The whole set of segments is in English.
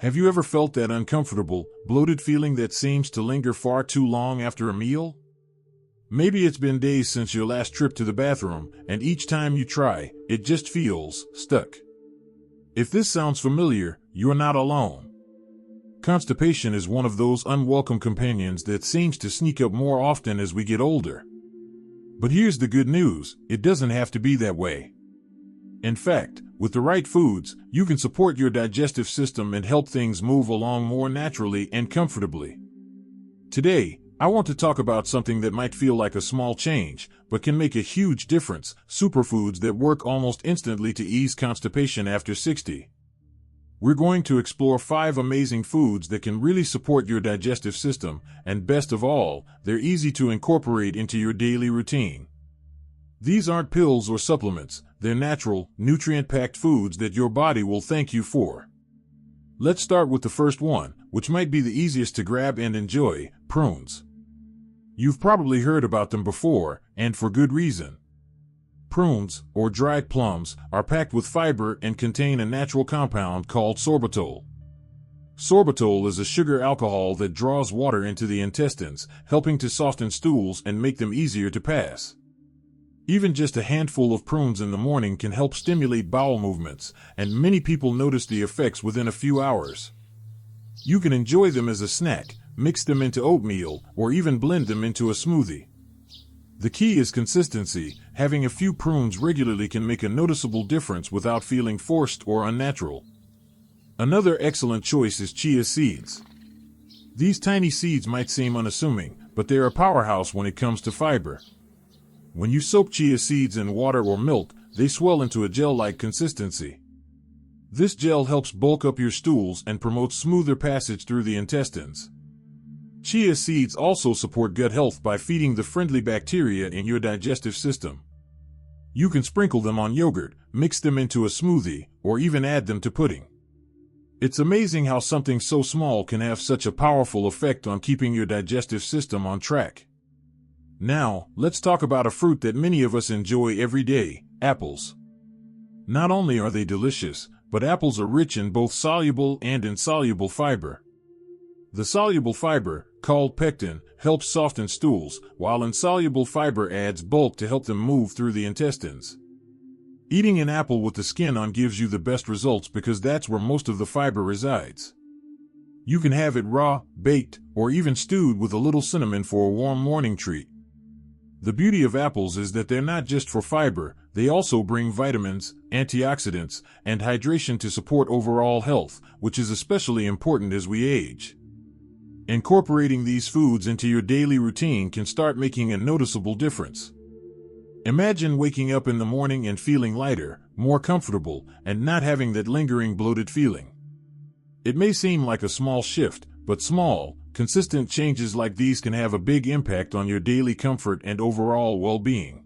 Have you ever felt that uncomfortable, bloated feeling that seems to linger far too long after a meal? Maybe it's been days since your last trip to the bathroom, and each time you try, it just feels stuck. If this sounds familiar, you're not alone. Constipation is one of those unwelcome companions that seems to sneak up more often as we get older. But here's the good news, it doesn't have to be that way. In fact, with the right foods, you can support your digestive system and help things move along more naturally and comfortably. Today, I want to talk about something that might feel like a small change, but can make a huge difference: superfoods that work almost instantly to ease constipation after 60. We're going to explore 5 amazing foods that can really support your digestive system, and best of all, they're easy to incorporate into your daily routine. These aren't pills or supplements, they're natural, nutrient-packed foods that your body will thank you for. Let's start with the first one, which might be the easiest to grab and enjoy: prunes. You've probably heard about them before, and for good reason. Prunes, or dried plums, are packed with fiber and contain a natural compound called sorbitol. Sorbitol is a sugar alcohol that draws water into the intestines, helping to soften stools and make them easier to pass. Even just a handful of prunes in the morning can help stimulate bowel movements, and many people notice the effects within a few hours. You can enjoy them as a snack, mix them into oatmeal, or even blend them into a smoothie. The key is consistency. Having a few prunes regularly can make a noticeable difference without feeling forced or unnatural. Another excellent choice is chia seeds. These tiny seeds might seem unassuming, but they're a powerhouse when it comes to fiber. When you soak chia seeds in water or milk, they swell into a gel-like consistency. This gel helps bulk up your stools and promotes smoother passage through the intestines. Chia seeds also support gut health by feeding the friendly bacteria in your digestive system. You can sprinkle them on yogurt, mix them into a smoothie, or even add them to pudding. It's amazing how something so small can have such a powerful effect on keeping your digestive system on track. Now, let's talk about a fruit that many of us enjoy every day: apples. Not only are they delicious, but apples are rich in both soluble and insoluble fiber. The soluble fiber, called pectin, helps soften stools, while insoluble fiber adds bulk to help them move through the intestines. Eating an apple with the skin on gives you the best results because that's where most of the fiber resides. You can have it raw, baked, or even stewed with a little cinnamon for a warm morning treat. The beauty of apples is that they're not just for fiber, they also bring vitamins, antioxidants, and hydration to support overall health, which is especially important as we age. Incorporating these foods into your daily routine can start making a noticeable difference. Imagine waking up in the morning and feeling lighter, more comfortable, and not having that lingering bloated feeling. It may seem like a small shift, but small, consistent changes like these can have a big impact on your daily comfort and overall well-being.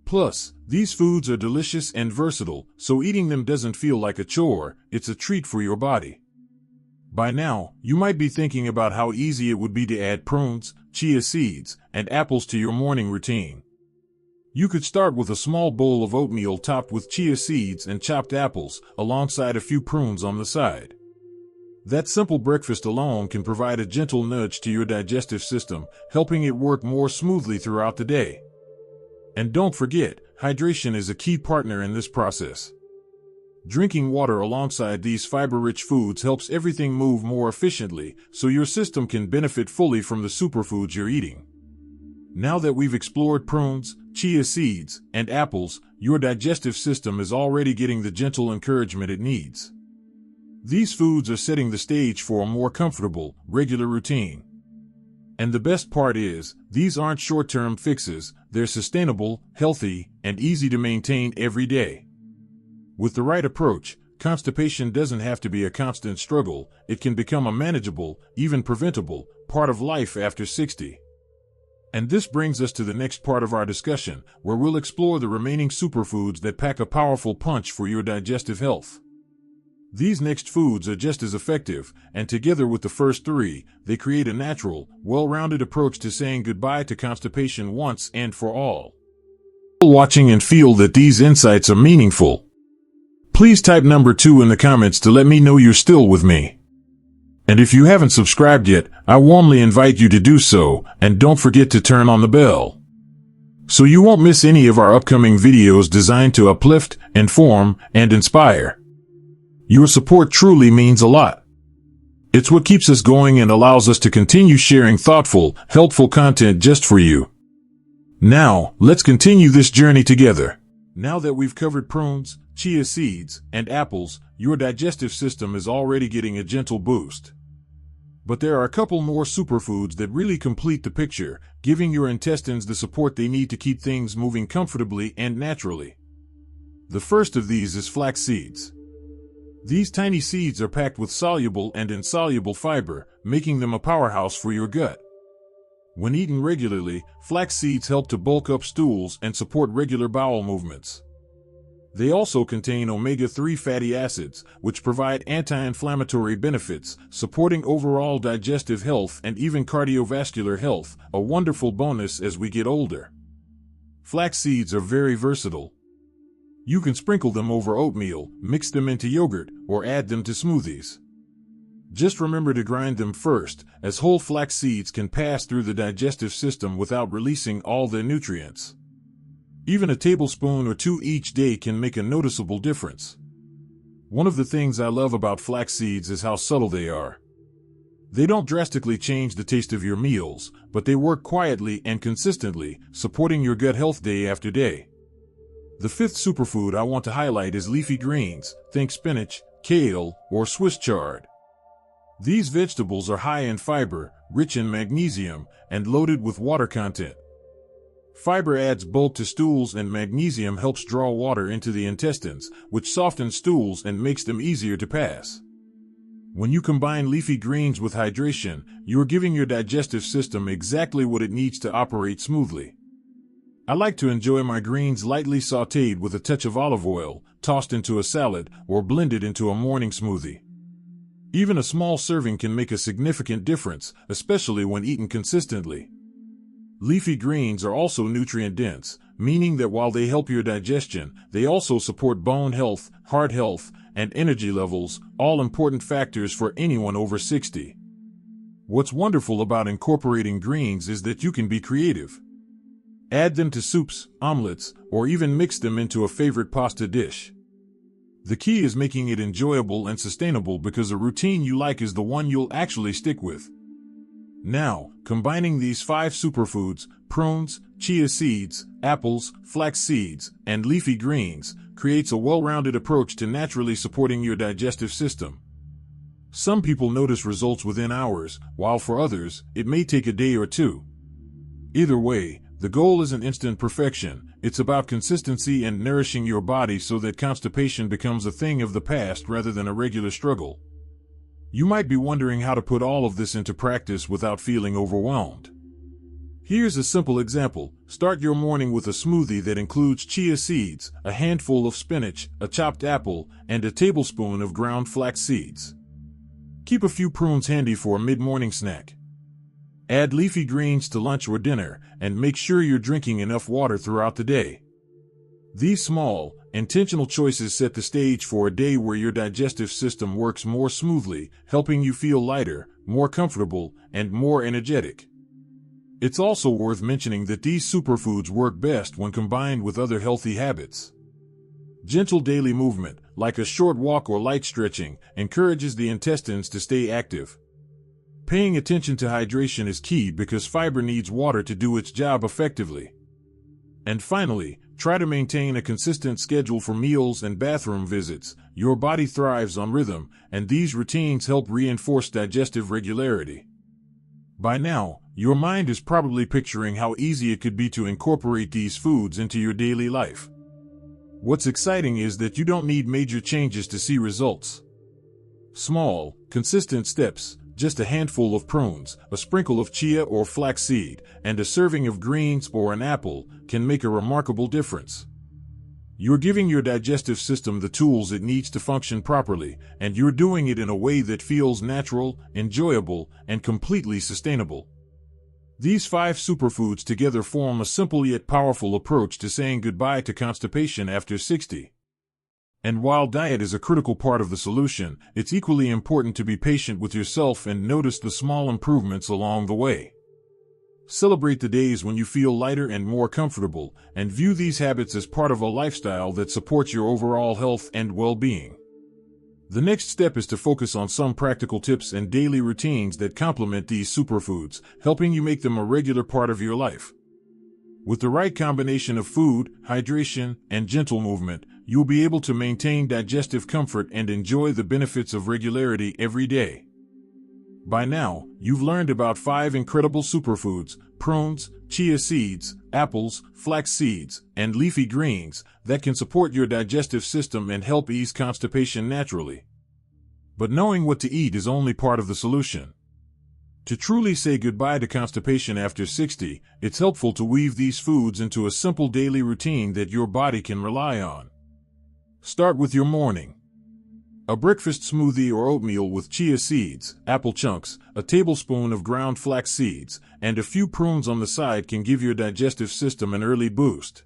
Plus, these foods are delicious and versatile, so eating them doesn't feel like a chore, it's a treat for your body. By now, you might be thinking about how easy it would be to add prunes, chia seeds, and apples to your morning routine. You could start with a small bowl of oatmeal topped with chia seeds and chopped apples, alongside a few prunes on the side. That simple breakfast alone can provide a gentle nudge to your digestive system, helping it work more smoothly throughout the day. And don't forget, hydration is a key partner in this process. Drinking water alongside these fiber-rich foods helps everything move more efficiently, so your system can benefit fully from the superfoods you're eating. Now that we've explored prunes, chia seeds, and apples, your digestive system is already getting the gentle encouragement it needs. These foods are setting the stage for a more comfortable, regular routine. And the best part is, these aren't short-term fixes, they're sustainable, healthy, and easy to maintain every day. With the right approach, constipation doesn't have to be a constant struggle, it can become a manageable, even preventable, part of life after 60. And this brings us to the next part of our discussion, where we'll explore the remaining superfoods that pack a powerful punch for your digestive health. These next foods are just as effective, and together with the first 3, they create a natural, well-rounded approach to saying goodbye to constipation once and for all. Watching and feel that these insights are meaningful. Please type number 2 in the comments to let me know you're still with me. And if you haven't subscribed yet, I warmly invite you to do so, and don't forget to turn on the bell, so you won't miss any of our upcoming videos designed to uplift, inform, and inspire. Your support truly means a lot. It's what keeps us going and allows us to continue sharing thoughtful, helpful content just for you. Now, let's continue this journey together. Now that we've covered prunes, chia seeds, and apples, your digestive system is already getting a gentle boost. But there are a couple more superfoods that really complete the picture, giving your intestines the support they need to keep things moving comfortably and naturally. The first of these is flax seeds. These tiny seeds are packed with soluble and insoluble fiber, making them a powerhouse for your gut. When eaten regularly, flax seeds help to bulk up stools and support regular bowel movements. They also contain omega-3 fatty acids, which provide anti-inflammatory benefits, supporting overall digestive health and even cardiovascular health, a wonderful bonus as we get older. Flax seeds are very versatile. You can sprinkle them over oatmeal, mix them into yogurt, or add them to smoothies. Just remember to grind them first, as whole flax seeds can pass through the digestive system without releasing all their nutrients. Even a tablespoon or two each day can make a noticeable difference. One of the things I love about flax seeds is how subtle they are. They don't drastically change the taste of your meals, but they work quietly and consistently, supporting your gut health day after day. The fifth superfood I want to highlight is leafy greens, think spinach, kale, or Swiss chard. These vegetables are high in fiber, rich in magnesium, and loaded with water content. Fiber adds bulk to stools and magnesium helps draw water into the intestines, which softens stools and makes them easier to pass. When you combine leafy greens with hydration, you are giving your digestive system exactly what it needs to operate smoothly. I like to enjoy my greens lightly sautéed with a touch of olive oil, tossed into a salad, or blended into a morning smoothie. Even a small serving can make a significant difference, especially when eaten consistently. Leafy greens are also nutrient-dense, meaning that while they help your digestion, they also support bone health, heart health, and energy levels, all important factors for anyone over 60. What's wonderful about incorporating greens is that you can be creative. Add them to soups, omelets, or even mix them into a favorite pasta dish. The key is making it enjoyable and sustainable because a routine you like is the one you'll actually stick with. Now, combining these 5 superfoods, prunes, chia seeds, apples, flax seeds, and leafy greens, creates a well-rounded approach to naturally supporting your digestive system. Some people notice results within hours, while for others, it may take a day or two. Either way, the goal isn't instant perfection, it's about consistency and nourishing your body so that constipation becomes a thing of the past rather than a regular struggle. You might be wondering how to put all of this into practice without feeling overwhelmed. Here's a simple example. Start your morning with a smoothie that includes chia seeds, a handful of spinach, a chopped apple, and a tablespoon of ground flax seeds. Keep a few prunes handy for a mid-morning snack. Add leafy greens to lunch or dinner, and make sure you're drinking enough water throughout the day. These small, intentional choices set the stage for a day where your digestive system works more smoothly, helping you feel lighter, more comfortable, and more energetic. It's also worth mentioning that these superfoods work best when combined with other healthy habits. Gentle daily movement, like a short walk or light stretching, encourages the intestines to stay active. Paying attention to hydration is key because fiber needs water to do its job effectively. And finally, try to maintain a consistent schedule for meals and bathroom visits. Your body thrives on rhythm, and these routines help reinforce digestive regularity. By now, your mind is probably picturing how easy it could be to incorporate these foods into your daily life. What's exciting is that you don't need major changes to see results. Small, consistent steps, just a handful of prunes, a sprinkle of chia or flaxseed, and a serving of greens or an apple can make a remarkable difference. You're giving your digestive system the tools it needs to function properly, and you're doing it in a way that feels natural, enjoyable, and completely sustainable. These 5 superfoods together form a simple yet powerful approach to saying goodbye to constipation after 60. And while diet is a critical part of the solution, it's equally important to be patient with yourself and notice the small improvements along the way. Celebrate the days when you feel lighter and more comfortable, and view these habits as part of a lifestyle that supports your overall health and well-being. The next step is to focus on some practical tips and daily routines that complement these superfoods, helping you make them a regular part of your life. With the right combination of food, hydration, and gentle movement, you'll be able to maintain digestive comfort and enjoy the benefits of regularity every day. By now, you've learned about 5 incredible superfoods: prunes, chia seeds, apples, flax seeds, and leafy greens that can support your digestive system and help ease constipation naturally. But knowing what to eat is only part of the solution. To truly say goodbye to constipation after 60, it's helpful to weave these foods into a simple daily routine that your body can rely on. Start with your morning. A breakfast smoothie or oatmeal with chia seeds, apple chunks, a tablespoon of ground flax seeds, and a few prunes on the side can give your digestive system an early boost.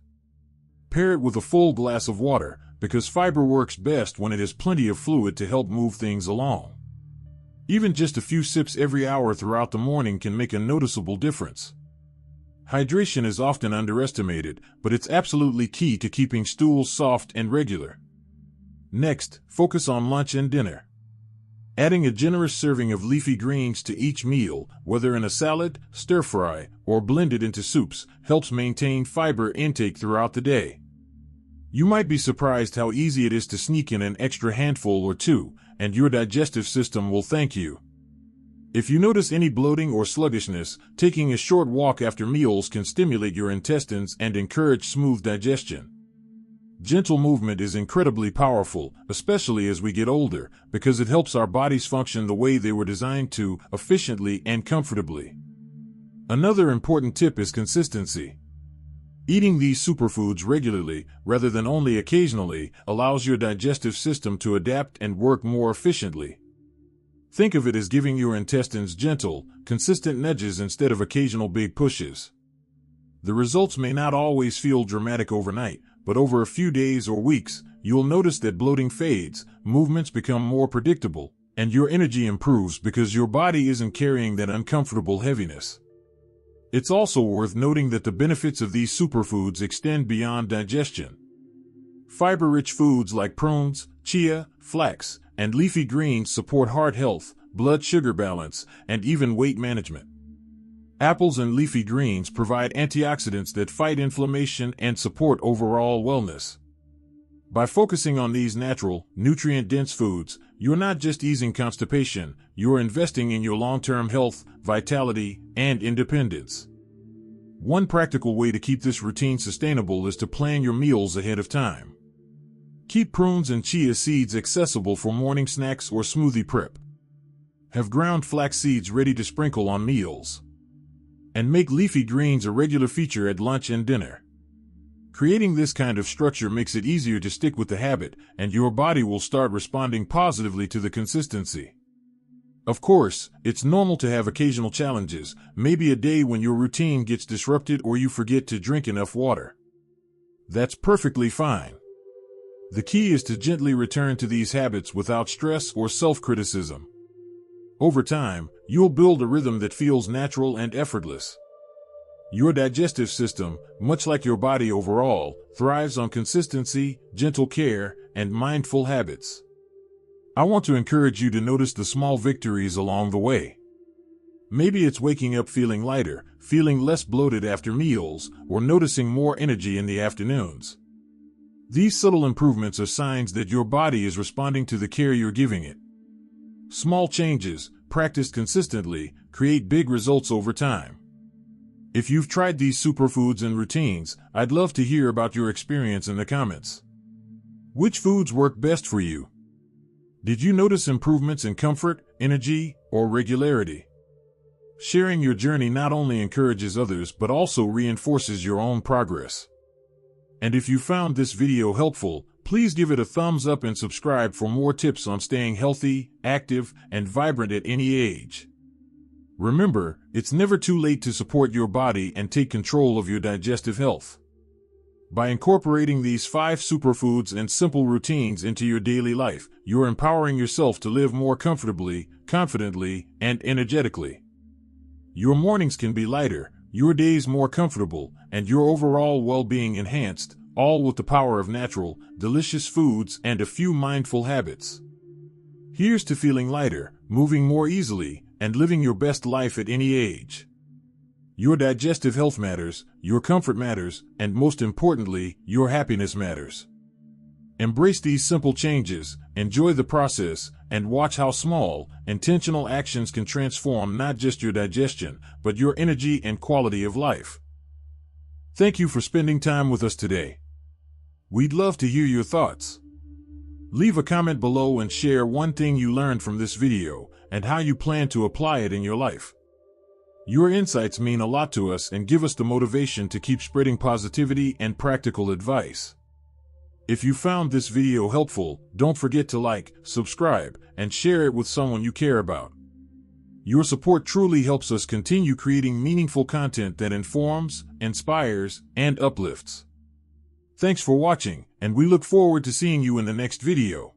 Pair it with a full glass of water, because fiber works best when it has plenty of fluid to help move things along. Even just a few sips every hour throughout the morning can make a noticeable difference. Hydration is often underestimated, but it's absolutely key to keeping stools soft and regular. Next, focus on lunch and dinner. Adding a generous serving of leafy greens to each meal, whether in a salad, stir-fry, or blended into soups, helps maintain fiber intake throughout the day. You might be surprised how easy it is to sneak in an extra handful or two, and your digestive system will thank you. If you notice any bloating or sluggishness, taking a short walk after meals can stimulate your intestines and encourage smooth digestion. Gentle movement is incredibly powerful, especially as we get older, because it helps our bodies function the way they were designed to, efficiently and comfortably. Another important tip is consistency. Eating these superfoods regularly, rather than only occasionally, allows your digestive system to adapt and work more efficiently. Think of it as giving your intestines gentle, consistent nudges instead of occasional big pushes. The results may not always feel dramatic overnight, but over a few days or weeks, you'll notice that bloating fades, movements become more predictable, and your energy improves because your body isn't carrying that uncomfortable heaviness. It's also worth noting that the benefits of these superfoods extend beyond digestion. Fiber-rich foods like prunes, chia, flax, and leafy greens support heart health, blood sugar balance, and even weight management. Apples and leafy greens provide antioxidants that fight inflammation and support overall wellness. By focusing on these natural, nutrient-dense foods, you're not just easing constipation, you're investing in your long-term health, vitality, and independence. One practical way to keep this routine sustainable is to plan your meals ahead of time. Keep prunes and chia seeds accessible for morning snacks or smoothie prep. Have ground flax seeds ready to sprinkle on meals. And make leafy greens a regular feature at lunch and dinner. Creating this kind of structure makes it easier to stick with the habit, and your body will start responding positively to the consistency. Of course, it's normal to have occasional challenges, maybe a day when your routine gets disrupted or you forget to drink enough water. That's perfectly fine. The key is to gently return to these habits without stress or self-criticism. Over time, you'll build a rhythm that feels natural and effortless. Your digestive system, much like your body overall, thrives on consistency, gentle care, and mindful habits. I want to encourage you to notice the small victories along the way. Maybe it's waking up feeling lighter, feeling less bloated after meals, or noticing more energy in the afternoons. These subtle improvements are signs that your body is responding to the care you're giving it. Small changes, practiced consistently, create big results over time. If you've tried these superfoods and routines, I'd love to hear about your experience in the comments. Which foods work best for you? Did you notice improvements in comfort, energy, or regularity? Sharing your journey not only encourages others but also reinforces your own progress. And if you found this video helpful, please give it a thumbs up and subscribe for more tips on staying healthy, active, and vibrant at any age. Remember, it's never too late to support your body and take control of your digestive health. By incorporating these 5 superfoods and simple routines into your daily life, you're empowering yourself to live more comfortably, confidently, and energetically. Your mornings can be lighter, your days more comfortable, and your overall well-being enhanced, all with the power of natural, delicious foods and a few mindful habits. Here's to feeling lighter, moving more easily, and living your best life at any age. Your digestive health matters, your comfort matters, and most importantly, your happiness matters. Embrace these simple changes, enjoy the process, and watch how small, intentional actions can transform not just your digestion, but your energy and quality of life. Thank you for spending time with us today. We'd love to hear your thoughts. Leave a comment below and share one thing you learned from this video and how you plan to apply it in your life. Your insights mean a lot to us and give us the motivation to keep spreading positivity and practical advice. If you found this video helpful, don't forget to like, subscribe, and share it with someone you care about. Your support truly helps us continue creating meaningful content that informs, inspires, and uplifts. Thanks for watching, and we look forward to seeing you in the next video.